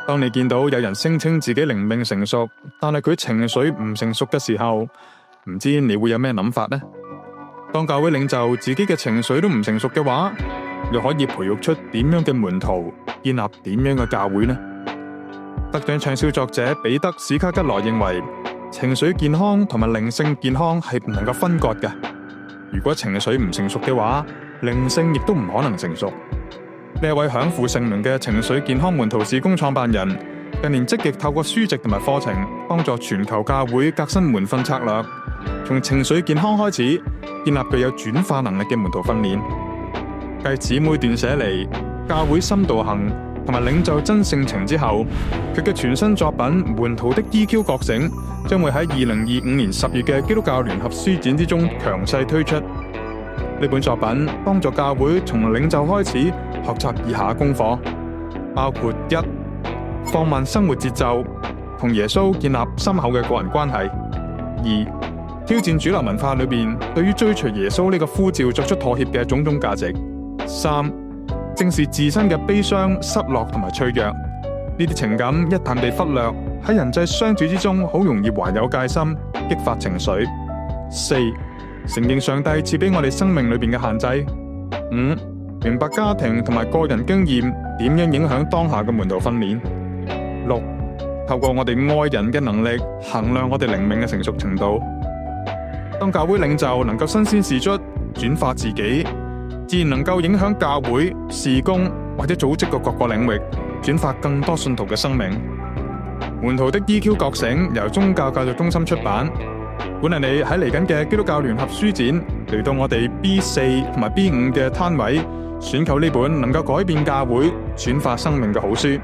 當你見到有人聲稱自己靈命成熟，但係佢情緒唔成熟嘅時候，唔知你會有咩諗法呢？當教會領袖自己嘅情緒都唔成熟嘅話，又可以培育出點樣嘅門徒，建立點樣嘅教會呢？得獎暢銷作者彼得史卡吉羅認為，情緒健康同埋靈性健康係唔能夠分割嘅。如果情緒唔成熟嘅話，靈性亦都唔可能成熟。呢位享負盛名嘅情緒健康門徒事工創辦人，近年積極透過書籍同埋課程，幫助全球教會革新門訓策略，從情緒健康開始，建立具有轉化能力嘅門徒訓練。繼姊妹斷捨離、教會深度行同埋領袖真性情之後，佢嘅全新作品《門徒的 EQ 覺醒》將會喺2025年10月嘅基督教聯合書展之中強勢推出。呢本作品幫助教會從領袖開始學習以下功課，包括1、放慢生活節奏，同耶穌建立深厚嘅個人關係；2、挑戰主流文化裏邊對於追隨耶穌呢個呼召作出妥協嘅種種價值；3、正視自身嘅悲傷、失落同埋脆弱，呢啲情感一旦被忽略，喺人際相處之中好容易懷有戒心，激發情緒；4、承認上帝賜俾我哋生命裏邊嘅限制；5、明白家庭同埋個人經驗點樣影響當下嘅門徒訓練；6、透過我哋愛人嘅能力衡量我哋靈命嘅成熟程度。當教會領袖能夠身先士卒，轉化自己，自然能夠影響教會、事工或者組織嘅各個領域，轉化更多信徒嘅生命。門徒的 EQ 覺醒由宗教教育中心出版，鼓勵你喺嚟緊嘅基督教聯合書展嚟到我哋 B4 同埋 B5 嘅攤位，選購呢本能夠改變教會、轉化生命嘅好書，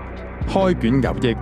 開卷有益。